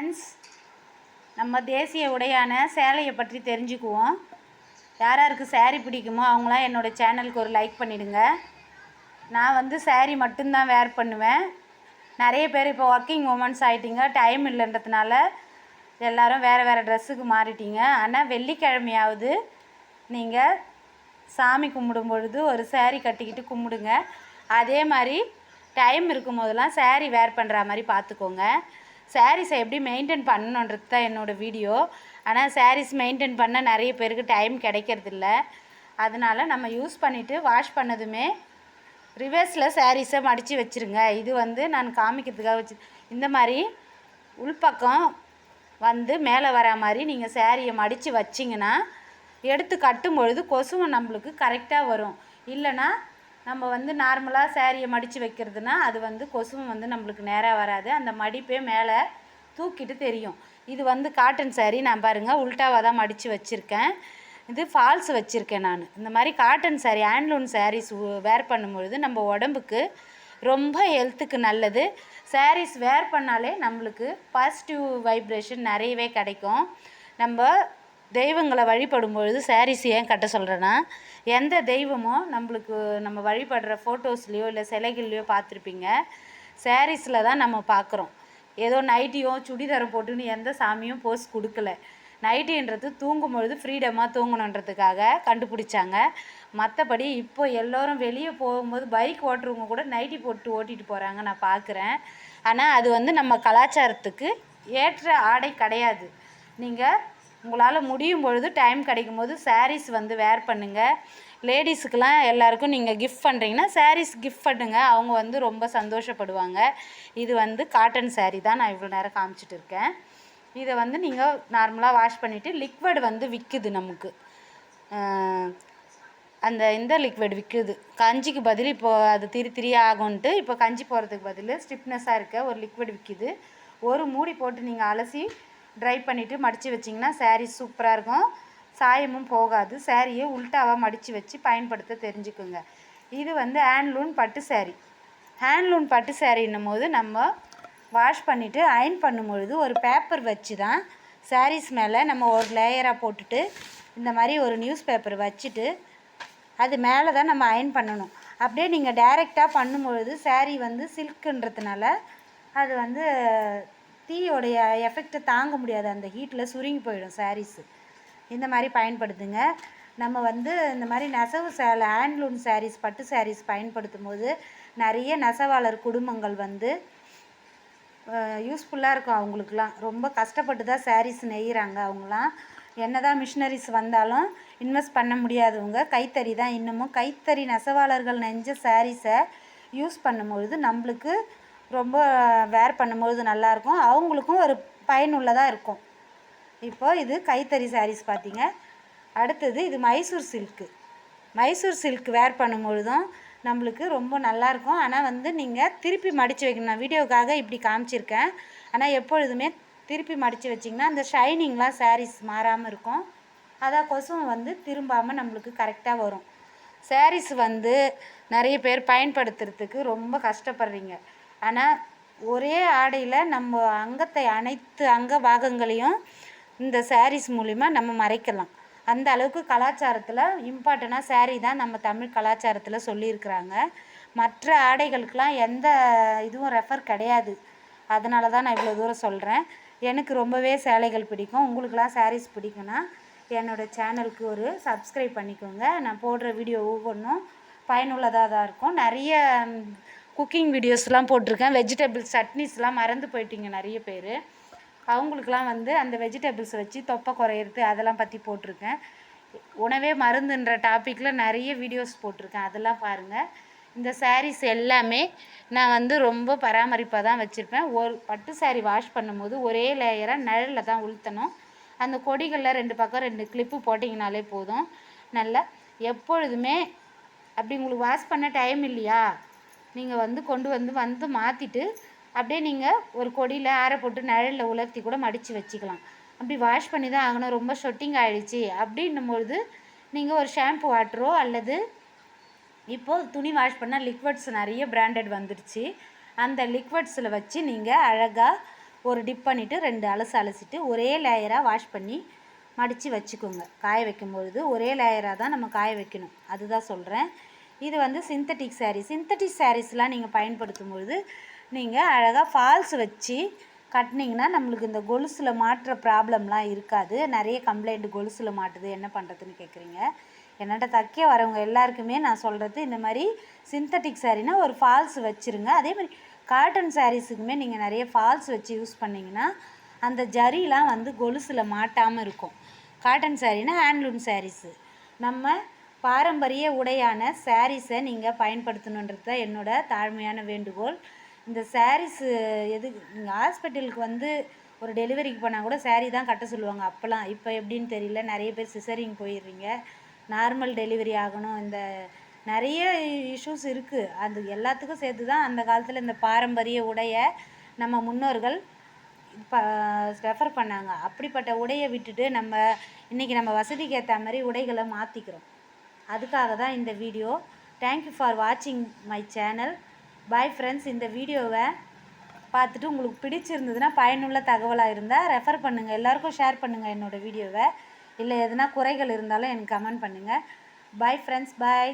Friends, நம்ம தேசிய உடையான சேலையை பற்றி தெரிஞ்சுக்குவோம். யாராருக்கு சேரீ பிடிக்குமோ அவங்களாம் என்னோடய சேனலுக்கு ஒரு லைக் பண்ணிவிடுங்க. நான் வந்து சேரீ மட்டும்தான் வேர் பண்ணுவேன். நிறைய பேர் இப்போ ஒர்க்கிங் உமன்ஸ் ஆகிட்டிங்க, டைம் இல்லைன்றதுனால எல்லோரும் வேறு வேறு ட்ரெஸ்ஸுக்கு மாறிட்டீங்க. ஆனால் வெள்ளிக்கிழமையாவது நீங்கள் சாமி கும்பிடும் பொழுது ஒரு சேரீ கட்டிக்கிட்டு கும்பிடுங்க. அதே மாதிரி டைம் இருக்கும் போதெல்லாம் சேரீ வேர் பண்ணுற மாதிரி பார்த்துக்கோங்க. சாரீஸை எப்படி மெயின்டைன் பண்ணணுன்றது தான் என்னோடய வீடியோ. ஆனால் சாரீஸ் மெயின்டைன் பண்ண நிறைய பேருக்கு டைம் கிடைக்கிறதில்ல. அதனால் நம்ம யூஸ் பண்ணிவிட்டு வாஷ் பண்ணதுமே ரிவர்ஸில் சாரீஸை மடித்து வச்சுருங்க. இது வந்து நான் காமிக்கிறதுக்காக வச்சு இந்த மாதிரி உள்பக்கம் வந்து மேலே வர மாதிரி நீங்கள் சாரியை மடித்து வச்சிங்கன்னா எடுத்து கட்டும் பொழுது கொசுவும் நம்மளுக்கு கரெக்டாக வரும். இல்லைன்னா நம்ம வந்து நார்மலாக சாரியை மடித்து வைக்கிறதுனா அது வந்து கொசுவும் வந்து நம்மளுக்கு நேராக வராது. அந்த மடிப்பே மேலே தூக்கிட்டு தெரியும். இது வந்து காட்டன் சாரீ. நான் பாருங்கள் உல்ட்டாவாக தான் மடித்து வச்சுருக்கேன். இது ஃபால்ஸ் வச்சுருக்கேன் நான். இந்த மாதிரி காட்டன் சாரீ, ஹேண்ட்லூம் சாரீஸ் வேர் பண்ணும்பொழுது நம்ம உடம்புக்கு ரொம்ப ஹெல்த்துக்கு நல்லது. சாரீஸ் வேர் பண்ணாலே நம்மளுக்கு பாசிட்டிவ் வைப்ரேஷன் நிறையவே கிடைக்கும். நம்ம தெய்வங்களை வழிபடும் பொழுது சாரீஸ் ஏன் கட்ட சொல்கிறேன்னா, எந்த தெய்வமோ நம்மளுக்கு நம்ம வழிபடுற ஃபோட்டோஸ்லேயோ இல்லை சிலைகள்லையோ பார்த்துருப்பீங்க, சாரீஸில் தான் நம்ம பார்க்குறோம். ஏதோ நைட்டியோ சுடிதாரம் போட்டுன்னு எந்த சாமியும் போஸ் கொடுக்கல. நைட்டின்றது தூங்கும் பொழுது ஃப்ரீடமாக தூங்கணுன்றதுக்காக கண்டுபிடிச்சாங்க. மற்றபடி இப்போ எல்லோரும் வெளியே போகும்போது பைக் ஓட்டுறவங்க கூட நைட்டி போட்டு ஓட்டிகிட்டு போகிறாங்க, நான் பார்க்குறேன். ஆனால் அது வந்து நம்ம கலாச்சாரத்துக்கு ஏற்ற ஆடை கிடையாது. நீங்கள் உங்களால் முடியும் பொழுது டைம் கிடைக்கும் போது சாரீஸ் வந்து வேர் பண்ணுங்கள். லேடிஸுக்கெலாம் எல்லாருக்கும் நீங்கள் கிஃப்ட் பண்ணுறீங்கன்னா சாரீஸ் கிஃப்ட் பண்ணுங்கள். அவங்க வந்து ரொம்ப சந்தோஷப்படுவாங்க. இது வந்து காட்டன் சாரீ தான் நான் இவ்வளோ நேரம் காமிச்சிட்டு இருக்கேன். இதை வந்து நீங்கள் நார்மலாக வாஷ் பண்ணிவிட்டு லிக்விட் வந்து விற்குது நமக்கு. இந்த லிக்விட் விற்குது. கஞ்சிக்கு பதில் இப்போது அது திரி ஆகும்ன்ட்டு இப்போ கஞ்சி போகிறதுக்கு பதில் ஸ்டிப்னஸாக இருக்க ஒரு லிக்விட் விற்கிது. ஒரு மூடி போட்டு நீங்கள் அலசி ட்ரை பண்ணிவிட்டு மடித்து வச்சிங்கன்னா சாரீ சூப்பராக இருக்கும். சாயமும் போகாது. சாரியை உல்ட்டாவாக மடித்து வச்சு பயன்படுத்த தெரிஞ்சுக்குங்க. இது வந்து ஹேண்ட்லூம் பட்டு சாரீ. ஹேண்ட்லூம் பட்டு சாரீன்னும் போது நம்ம வாஷ் பண்ணிவிட்டு அயன் பண்ணும்பொழுது ஒரு பேப்பர் வச்சு தான் சாரீஸ் மேலே நம்ம ஒரு லேயராக போட்டுட்டு இந்த மாதிரி ஒரு நியூஸ் பேப்பர் வச்சுட்டு அது மேலே தான் நம்ம அயன் பண்ணணும். அப்படியே நீங்கள் டைரெக்டாக பண்ணும்பொழுது சாரீ வந்து சில்க்குன்றதுனால அது வந்து தீயோடைய எஃபெக்டை தாங்க முடியாது. அந்த ஹீட்டில் சுருங்கி போயிடும் சாரீஸு. இந்த மாதிரி பயன்படுத்துங்க. நம்ம வந்து இந்த மாதிரி நெசவு சேலை, ஹேண்ட்லூம் சாரீஸ், பட்டு சாரீஸ் பயன்படுத்தும் போது நிறைய நெசவாளர் குடும்பங்கள் வந்து யூஸ்ஃபுல்லாக இருக்கும். அவங்களுக்குலாம் ரொம்ப கஷ்டப்பட்டு தான் சாரீஸ் நெய்கிறாங்க. அவங்களாம் என்ன தான் மிஷினரிஸ் வந்தாலும் இன்வெஸ்ட் பண்ண முடியாதவங்க. கைத்தறி தான் இன்னமும். கைத்தறி நெசவாளர்கள் நெஞ்ச சாரீஸை யூஸ் பண்ணும்பொழுது நம்மளுக்கு ரொம்ப வேர் பண்ணும்பொழுது நல்லாயிருக்கும். அவங்களுக்கும் ஒரு பயனுள்ளதாக இருக்கும். இப்போது இது கைத்தறி சாரீஸ் பார்த்தீங்க. அடுத்தது இது மைசூர் சில்க்கு. மைசூர் சில்க் வேர் பண்ணும்பொழுதும் நம்மளுக்கு ரொம்ப நல்லாயிருக்கும். ஆனால் வந்து நீங்கள் திருப்பி மடித்து வைக்கணும். நான் வீடியோக்காக இப்படி காமிச்சிருக்கேன். ஆனால் எப்பொழுதுமே திருப்பி மடித்து வச்சிங்கன்னா அந்த ஷைனிங்லாம் சாரீஸ் மாறாமல் இருக்கும். அதான் கொசுவும் வந்து திரும்பாமல் நம்மளுக்கு கரெக்டாக வரும். சாரீஸ் வந்து நிறைய பேர் பயன்படுத்துறதுக்கு ரொம்ப கஷ்டப்படுறீங்க. ஆனால் ஒரே ஆடையில் நம்ம அங்கத்தை அனைத்து அங்க பாகங்களையும் இந்த சாரீஸ் மூலிமா நம்ம மறைக்கலாம். அந்த அளவுக்கு கலாச்சாரத்தில் இம்பார்ட்டண்ட்டாக சாரீ தான் நம்ம தமிழ் கலாச்சாரத்தில் சொல்லியிருக்கிறாங்க. மற்ற ஆடைகளுக்கெலாம் எந்த இதுவும் ரெஃபர் கிடையாது. அதனால தான் நான் இவ்வளோ தூரம் சொல்கிறேன். எனக்கு ரொம்பவே சேலைகள் பிடிக்கும். உங்களுக்கெலாம் சாரீஸ் பிடிக்குன்னா என்னோடய சேனலுக்கு ஒரு சப்ஸ்கிரைப் பண்ணிக்கோங்க. நான் போடுற வீடியோ ஒவ்வொன்றும் பயனுள்ளதாக தான் இருக்கும். நிறைய குக்கிங் வீடியோஸ்லாம் போட்டிருக்கேன். வெஜிடபிள்ஸ் சட்னிஸ்லாம் மறந்து போயிட்டீங்க நிறைய பேர். அவங்களுக்கெலாம் வந்து அந்த வெஜிடபிள்ஸ் வச்சு தொப்பை குறையிறது அதெல்லாம் பற்றி போட்டிருக்கேன். உணவே மருந்துன்ற டாப்பிக்கில் நிறைய வீடியோஸ் போட்டிருக்கேன். அதெல்லாம் பாருங்கள். இந்த சாரீஸ் எல்லாமே நான் வந்து ரொம்ப பராமரிப்பாக தான் வச்சுருப்பேன். ஒரு பட்டு சாரீ வாஷ் பண்ணும்போது ஒரே லேயராக நிழலில் தான் உளுத்தணும். அந்த கொடிகளில் 2 பக்கம் 2 கிளிப்பு போட்டிங்கனாலே போதும். நல்லா எப்பொழுதுமே அப்படி உங்களுக்கு வாஷ் பண்ண டைம் இல்லையா, நீங்கள் வந்து கொண்டு வந்து மாற்றிட்டு அப்படியே நீங்கள் ஒரு கொடியில் ஆற போட்டு நிழலில் உலர்த்தி கூட மடித்து வச்சுக்கலாம். அப்படி வாஷ் பண்ணி தான் ஆகணும், ரொம்ப ஷொட்டிங் ஆகிடுச்சி அப்படின்னும்பொழுது நீங்கள் ஒரு ஷாம்பு வாட்டரோ அல்லது இப்போது துணி வாஷ் பண்ணால் லிக்விட்ஸ் நிறைய பிராண்டட் வந்துடுச்சு. அந்த லிக்விட்ஸில் வச்சு நீங்கள் அழகாக ஒரு டிப் பண்ணிவிட்டு 2 அலசிட்டு ஒரே லேயராக வாஷ் பண்ணி மடித்து வச்சுக்கோங்க. காய வைக்கும்பொழுது ஒரே லேயராக தான் நம்ம காய வைக்கணும், அதுதான் சொல்கிறேன். இது வந்து சிந்தட்டிக் சிந்தட்டிக் சாரீஸ்லாம் நீங்கள் பயன்படுத்தும் பொழுது நீங்கள் அழகாக ஃபால்ஸ் வச்சு கட்டினீங்கன்னா நம்மளுக்கு இந்த கொலுசில் மாட்டுற ப்ராப்ளம்லாம் இருக்காது. நிறைய கம்ப்ளைண்ட் கொலுசில் மாட்டுது, என்ன பண்ணுறதுன்னு கேட்குறீங்க. என்கிட்ட தைக்க வரவங்க எல்லாருக்குமே நான் சொல்கிறது, இந்த மாதிரி சிந்தட்டிக் சாரீனா ஒரு ஃபால்ஸ் வச்சுருங்க. அதே மாதிரி காட்டன் சாரீஸுக்குமே நீங்கள் நிறைய ஃபால்ஸ் வச்சு யூஸ் பண்ணிங்கன்னா அந்த ஜரிலாம் வந்து கொலுசில் மாட்டாமல் இருக்கும். காட்டன் சாரீனா ஹேண்ட்லூம் சாரீஸு நம்ம பாரம்பரிய உடையான சாரீஸை நீங்கள் பயன்படுத்தணுன்றது தான் என்னோடய தாழ்மையான வேண்டுகோள். இந்த சாரீஸு நீங்கள் ஹாஸ்பிட்டலுக்கு வந்து ஒரு டெலிவரிக்கு போனால் கூட சாரீ தான் கட்ட சொல்லுவாங்க அப்போலாம். இப்போ எப்படின்னு தெரியல, நிறைய பேர் சிசரிங் போயிடுறீங்க, நார்மல் டெலிவரி ஆகணும், இந்த நிறைய இஷ்யூஸ் இருக்குது. அது எல்லாத்துக்கும் சேர்த்து தான் அந்த காலத்தில் இந்த பாரம்பரிய உடையை நம்ம முன்னோர்கள் இப்போ ரெஃபர் பண்ணாங்க. அப்படிப்பட்ட உடையை விட்டுட்டு நம்ம இன்றைக்கி நம்ம வசதிக்கு ஏற்ற மாதிரி உடைகளை மாற்றிக்கிறோம். அதுக்காக தான் இந்த வீடியோ. தேங்க்யூ ஃபார் வாட்சிங் மை சேனல். Bye friends. இந்த வீடியோவை பார்த்துட்டு உங்களுக்கு பிடிச்சிருந்ததுன்னா, பயனுள்ள தகவலாக இருந்தால் ரெஃபர் பண்ணுங்கள், எல்லாருக்கும் ஷேர் பண்ணுங்கள் என்னோடய வீடியோவை. இல்லை எதுனா குறைகள் இருந்தாலும் எனக்கு கமெண்ட் பண்ணுங்கள். பாய் ஃப்ரெண்ட்ஸ், பாய்.